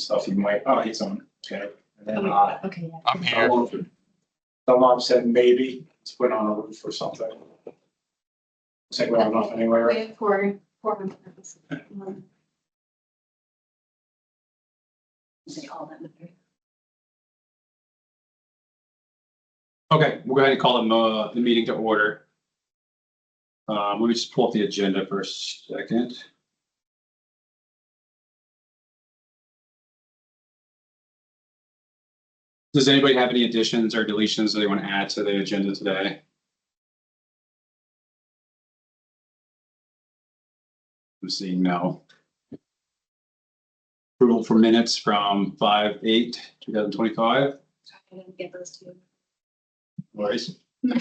stuff you might, he's on, okay. And then, Okay, yeah. I'm here. the mom said maybe it's put on a roof or something. Looks like we have nothing anyway, We right? have four months. Say all that matter. Okay, we'll go ahead and call the meeting to order. Let me just pull up the agenda for a second. Does anybody have any additions or deletions that they want to add to the agenda today? I'm seeing no. Approval for minutes from 5/8/2025. I didn't get those two. Worries. We'll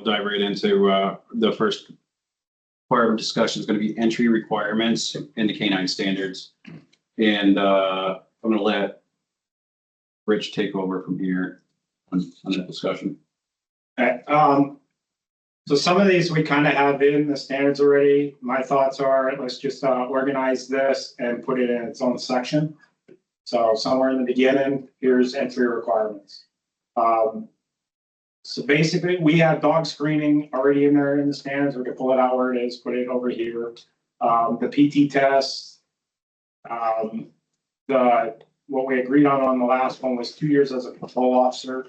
dive right into the first part of discussion is going to be entry requirements in the canine standards. And I'm going to let Rich take over from here on that discussion. Okay, so some of these we kind of have in the standards already. My thoughts are, let's just organize this and put it in its own section. So somewhere in the beginning, here's entry requirements. So basically, we have dog screening already in there in the standards. We can pull it out where it is, put it over here. The PT test, what we agreed on the last one was 2 years as a patrol officer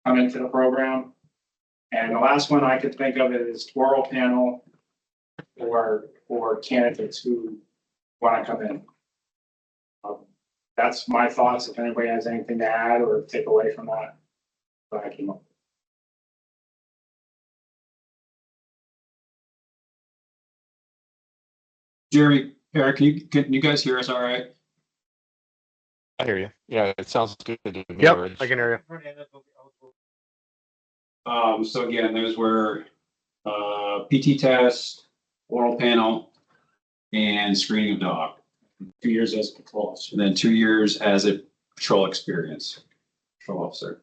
come into the program. And the last one I could think of is oral panel or candidates who want to come in. That's my thoughts. If anybody has anything to add or take away from that, I came up. Jeremy, Eric, can you guys hear us all right? I hear you. Yeah, it sounds good to me. Yep, Rich. I can hear you. So again, those were PT test, oral panel, and screening of dog. 2 years as patrol officer. And then 2 years as a patrol experience, patrol officer.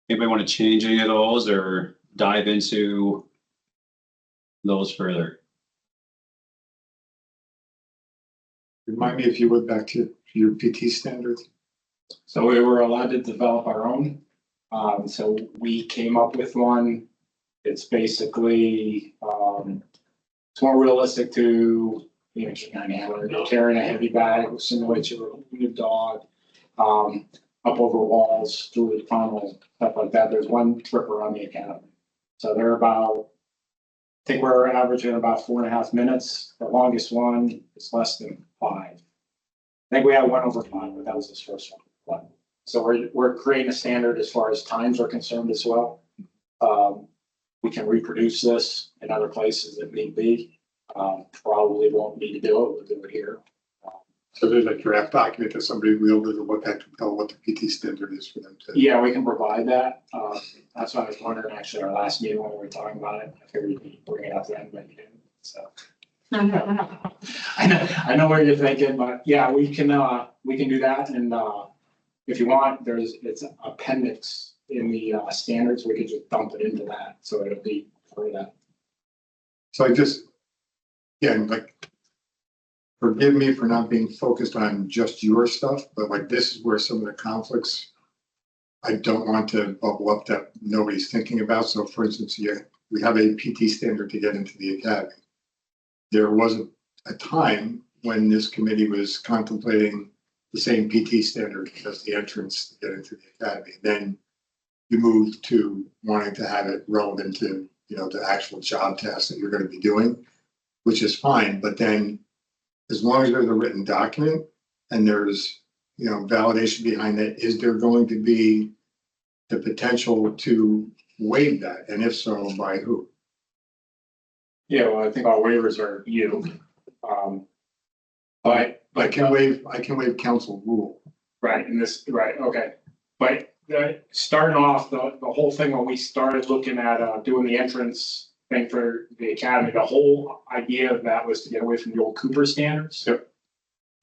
Anybody want to change any of those or dive into those further? Remind me if you went back to your PT standards. So we were allowed to develop our own. So we came up with one. It's basically, it's more realistic to, you know, carrying a heavy bag, simulate your dog, up over walls, through the tunnel, stuff like that. There's one trip around the academy. So they're about, I think we're averaging about 4.5 minutes. The longest one is less than 5. I think we had one over 5, but that was this first one. So we're creating a standard as far as times are concerned as well. We can reproduce this in other places if need be. Probably won't need to do it. We'll do it here. So there's a draft document that somebody will be able to look at to tell what the PT standard is for them to. Yeah, we can provide that. That's what I was wondering actually our last meeting when we were talking about it. I figured you'd bring it up then, but you didn't. So I know what you're thinking, but yeah, we can do that. And if you want, it's an appendix in the standards. We could just dump it into that. So it'll be for that. So I just, again, like, forgive me for not being focused on just your stuff, but like this is where some of the conflicts I don't want to bubble up that nobody's thinking about. So for instance, we have a PT standard to get into the academy. There was a time when this committee was contemplating the same PT standard as the entrance to get into the academy. Then you moved to wanting to have it relevant to, you know, the actual job tasks that you're going to be doing, which is fine. But then as long as there's a written document and there's, you know, validation behind that, is there going to be the potential to waive that? And if so, by who? Yeah, well, I think our waivers are you. But I can waive council rule. right, in this, right, okay. But starting off, the whole thing when we started looking at doing the entrance thing for the academy, the whole idea of that was to get away from the old Cooper standards. Yep.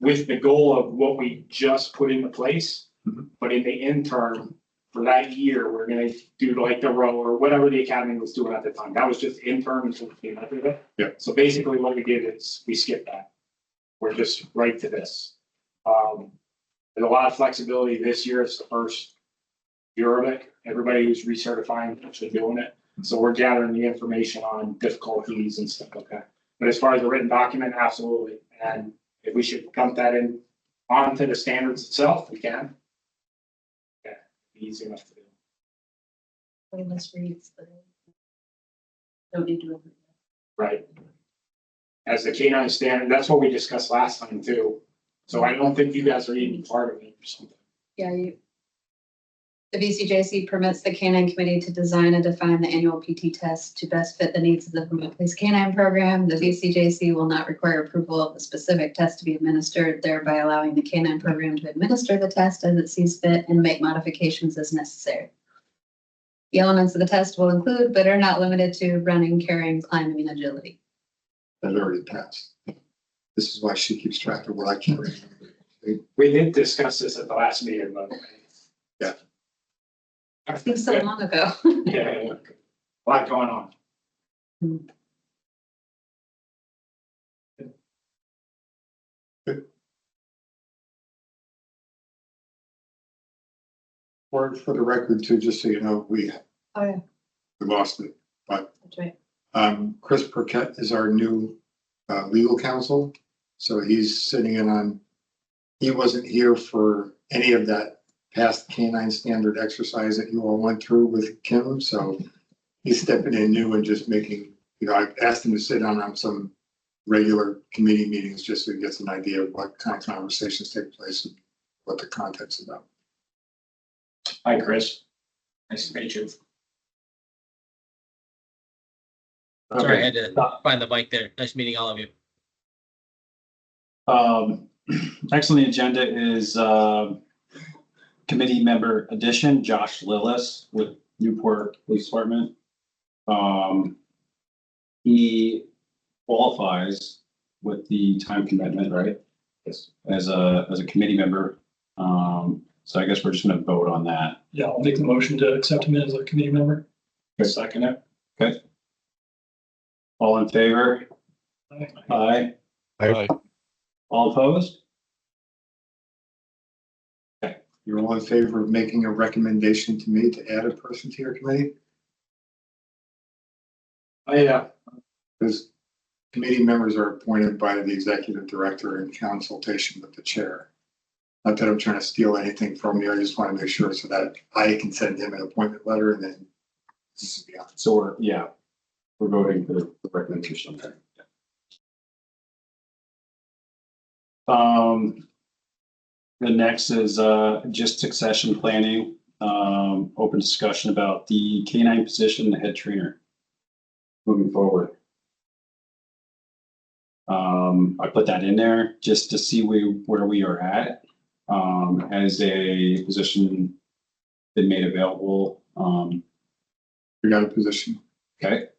With the goal of what we just put into place, Mhm. but in the interim, for that year, we're gonna do like the row or whatever the academy was doing at the time. That was just intern until we came up with it. Yeah. So basically what we did is we skipped that. We're just right to this. There's a lot of flexibility this year. It's the first year of it. Everybody who's recertifying actually doing it. So we're gathering the information on difficulties and stuff like that. But as far as the written document, absolutely. And if we should dump that in onto the standards itself, we can. Yeah, easy enough to do. Playlist reads, but don't need to. Remember. Right. As the canine standard, that's what we discussed last time too. So I don't think you guys are even part of it or something. Yeah, the VCJC permits the canine committee to design and define the annual PT test to best fit the needs of the remote police canine program. The VCJC will not require approval of the specific test to be administered, thereby allowing the canine program to administer the test as it sees fit and make modifications as necessary. The elements of the test will include, but are not limited to, running, carrying, climbing, and agility. That already passed. This is why she keeps track of what I can't remember. We did discuss this at the last meeting, but. Yeah. It seems so long ago. Yeah, a lot going on. For the record too, just so you know, we Oh, yeah, lost it. that's right. Chris Burkett is our new legal counsel. So he's sitting in on, he wasn't here for any of that past canine standard exercise that you all went through with Kim. So he's stepping in new and just making, I've asked him to sit on some regular committee meetings just so he gets an idea of what kind of conversations take place and what the content's about. Hi, Chris. Nice to meet you. Sorry, I had to find the mic there. Nice meeting all of you. Next on the agenda is committee member addition, Josh Lillis with Newport Police Department. He qualifies with the time commitment, right? Yes. As a committee member. So I guess we're just gonna vote on that. Yeah, I'll make the motion to accept him as a committee member. Second it. Okay. All in favor? Aye. Aye. Aye. All opposed? You're all in favor of making a recommendation to me to add a person to your committee? Oh, yeah. Because committee members are appointed by the executive director in consultation with the chair. Not that I'm trying to steal anything from you, I just want to make sure so that I can send him an appointment letter and then. Yeah. So we're voting for the recommendation. Okay. The next is just succession planning, open discussion about the canine position, the head trainer. Moving forward. I put that in there just to see where we are at. Has a position been made available? We got a position. Okay,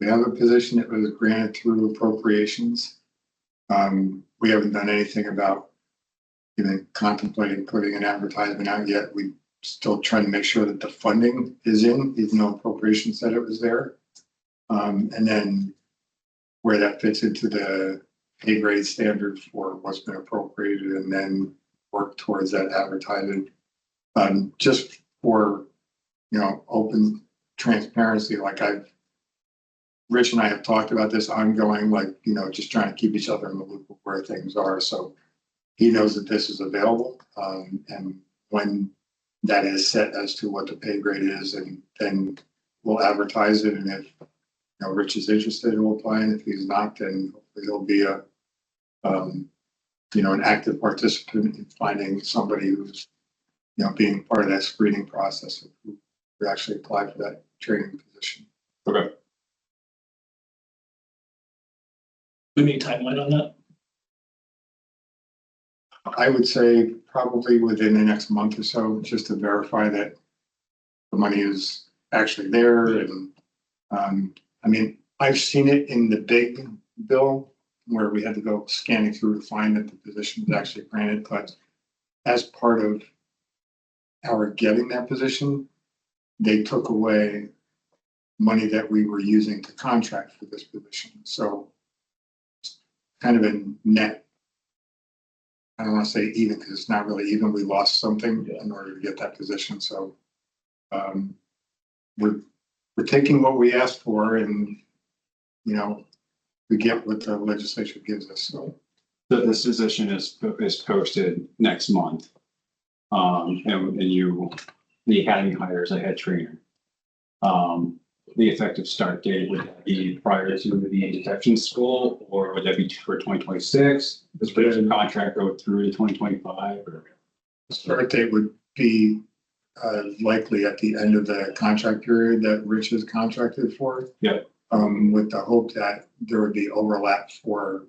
We have a position that was granted through appropriations. We haven't done anything about even contemplating putting an advertisement out yet. We still trying to make sure that the funding is in, even though appropriations said it was there. And then where that fits into the pay grade standard for what's been appropriated and then work towards that advertising. Just for, open transparency, Rich and I have talked about this ongoing, just trying to keep each other in the loop of where things are. So he knows that this is available. And when that is set as to what the pay grade is, and then we'll advertise it. And if, Rich is interested, he'll apply. And if he's not, then hopefully he'll be an active participant in finding somebody who's, being part of that screening process who actually apply for that training position. okay. Do we need a timeline on that? I would say probably within the next month or so, just to verify that the money is actually there. And I've seen it in the big bill where we had to go scanning through to find that the position was actually granted, but as part of our getting that position, they took away money that we were using to contract for this position. So kind of a net. I don't want to say even because it's not really even. We lost something in order to get that position. So we're taking what we asked for, and we get what the legislature gives us. So this position is posted next month. And the academy hires a head trainer. The effective start date would that be prior to the detection school, or would that be for 2026? Does the contract go through to 2025? Or the start date would be likely at the end of the contract period that Rich is contracted for. Yeah. With the hope that there would be overlap for,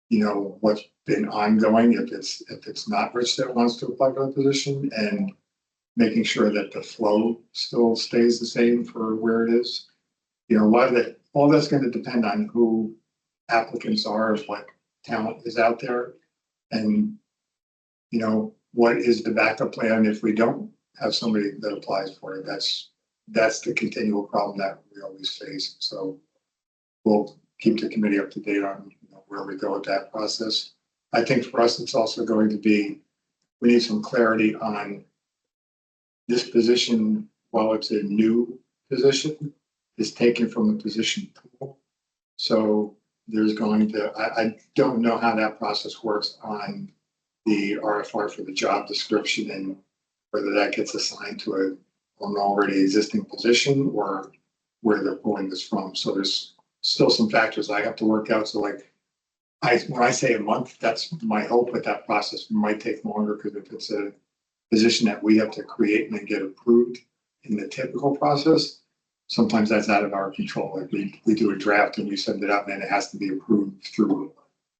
what's been ongoing if it's not Rich that wants to apply for the position, and making sure that the flow still stays the same for where it is. A lot of that, all that's going to depend on who applicants are, what talent is out there, and what is the backup plan if we don't have somebody that applies for it. That's the continual problem that we always face. So we'll keep the committee up to date on where we go with that process. I think for us, it's also going to be, we need some clarity on this position. While it's a new position, is taken from the position pool. So there's going to, I don't know how that process works on the RFR for the job description, and whether that gets assigned to an already existing position or where they're pulling this from. So there's still some factors I have to work out. So when I say a month, that's my hope, but that process might take longer, because if it's a position that we have to create and then get approved in the typical process, sometimes that's out of our control. Like we do a draft and we send it out, and then it has to be approved through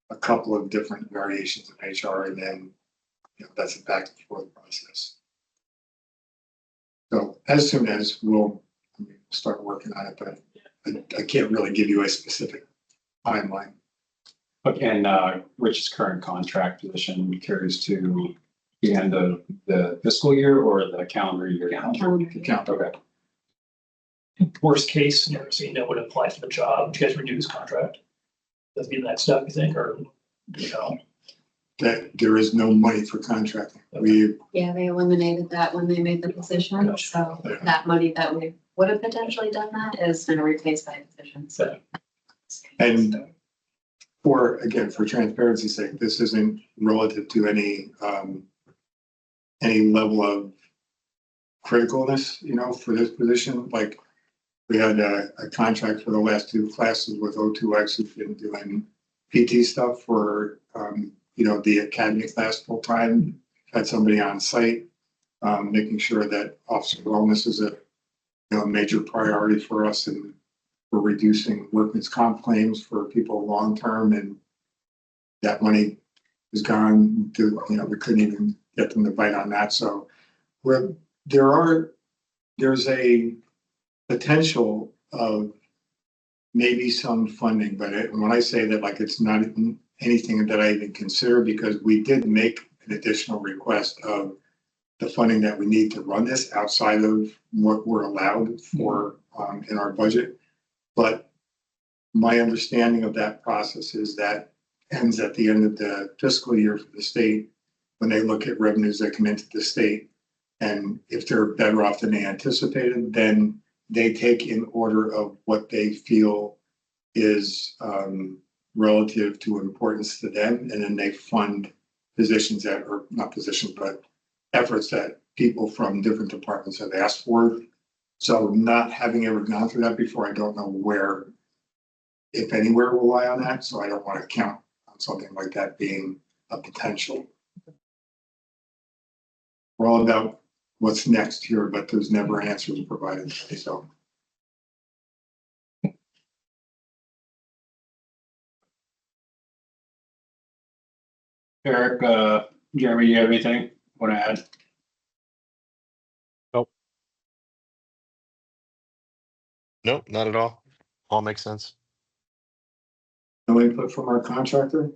a couple of different variations of HR, and then that's a back and forth process. So as soon as we'll start working on it, but I can't really give you a specific timeline. and Rich's current contract position carries to the end of the fiscal year or the calendar year? Calendar. Okay. Worst case, so would apply for the job, would you guys renew his contract? That'd be the next step, you think, or, That there is no money for contracting. Yeah, they eliminated that when they made the position, so that money that we would have potentially done that is now replaced by a position, so. And for transparency's sake, this isn't relative to any level of criticalness, for this position. Like, we had a contract for the last two classes with O2X who've been doing PT stuff for, the academy class full time. Had somebody on site, making sure that officer wellness is a major priority for us, and we're reducing workman's comp claims for people long term, and that money is gone. We couldn't even get them to bite on that. So there's a potential of maybe some funding, but when I say that, like, it's not anything that I even consider, because we did make an additional request of the funding that we need to run this outside of what we're allowed for in our budget. But my understanding of that process is that ends at the end of the fiscal year for the state, when they look at revenues that come into the state, and if they're better off than they anticipated, then they take in order of what they feel is relative to importance to them, and then they fund positions that, or not positions, but efforts that people from different departments have asked for. So not having ever gone through that before, I don't know where, if anywhere, will lie on that. So I don't want to count on something like that being a potential. We're all about what's next here, but there's never answers provided. So. Eric, Jeremy, do you have anything want to add? Nope, not at all. All makes sense. No input from our contractor?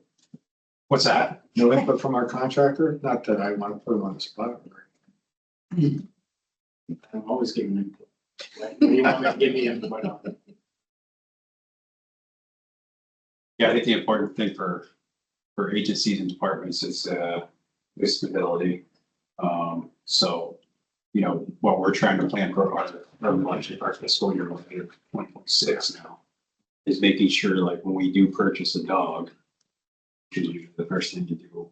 What's that? No input from our contractor? Not that I want to put him on the spot. I'm always giving input. What do you want me to give me input on? Yeah, I think the important thing for agencies and departments is stability. So, you know, what we're trying to plan for our fiscal year, 2026 now, is making sure, like, when we do purchase a dog, which is usually the first thing you do,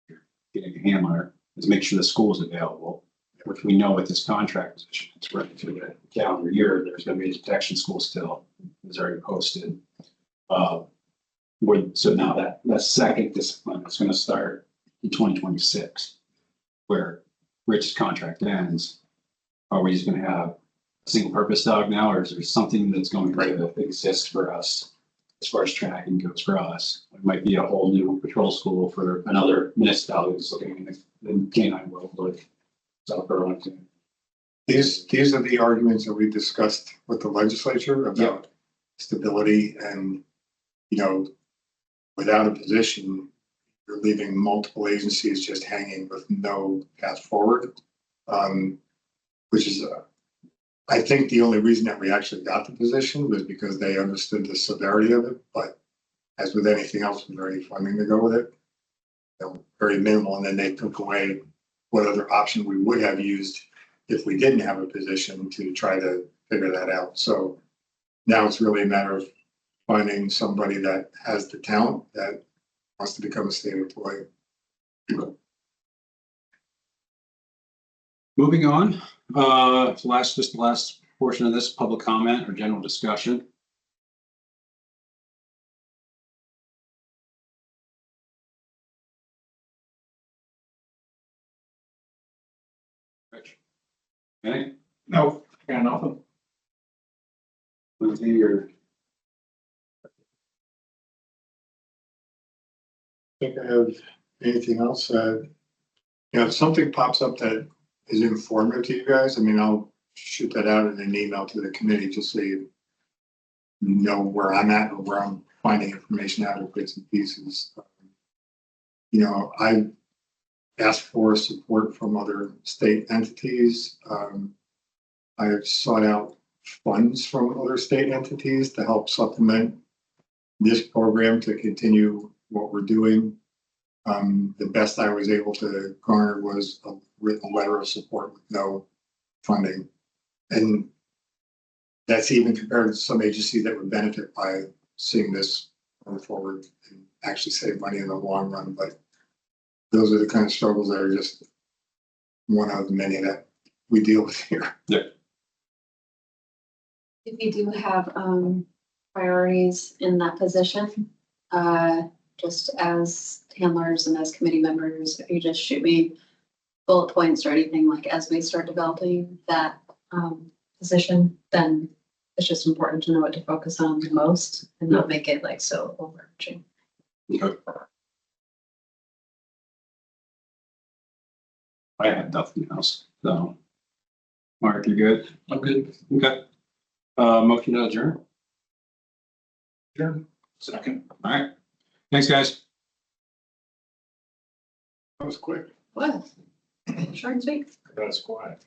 you're getting a handler, is make sure the school is available, which we know with this contract position, it's running through the calendar year, there's gonna be a detection school still, it's already posted. So now that second discipline is gonna start in 2026, where Rich's contract ends. Are we just gonna have a single purpose dog now, or is there something that's going to exist for us as far as tracking goes for us? It might be a whole new patrol school for another municipality that's looking in the canine world, like South Burlington. These are the arguments that we discussed with the legislature about stability and, you know, without a position, you're leaving multiple agencies just hanging with no path forward. Which is, I think the only reason that we actually got the position was because they understood the severity of it, but as with anything else, was there any funding to go with it? You know, very minimal, and then they took away what other option we would have used if we didn't have a position to try to figure that out. So now it's really a matter of finding somebody that has the talent that wants to become a state employee. Moving on, just the last portion of this public comment or general discussion. Rich? Anything? No, got nothing. Lindsay, or Think I have anything else? You know, if something pops up that is informative to you guys, I mean, I'll shoot that out in an email to the committee just so you know where I'm at or where I'm finding information out of bits and pieces. You know, I asked for support from other state entities. I have sought out funds from other state entities to help supplement this program to continue what we're doing. The best I was able to garner was a written letter of support with no funding. And that's even compared to some agencies that would benefit by seeing this going forward and actually save money in the long run. But those are the kind of struggles that are just one of the many that we deal with here. If you do have priorities in that position, just as handlers and as committee members, if you just shoot me bullet points or anything like as we start developing that position, then it's just important to know what to focus on the most and not make it like so overarching. I have nothing else, so. Mark, you good? I'm good. Okay. Motion to adjourn? Sure. Second. All right. Thanks, guys. That was quick. What? Short and sweet. That's quiet.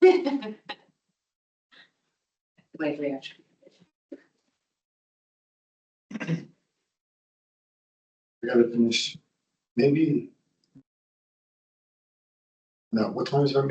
Wait, reaction. We gotta finish, maybe. No, what time is our meeting?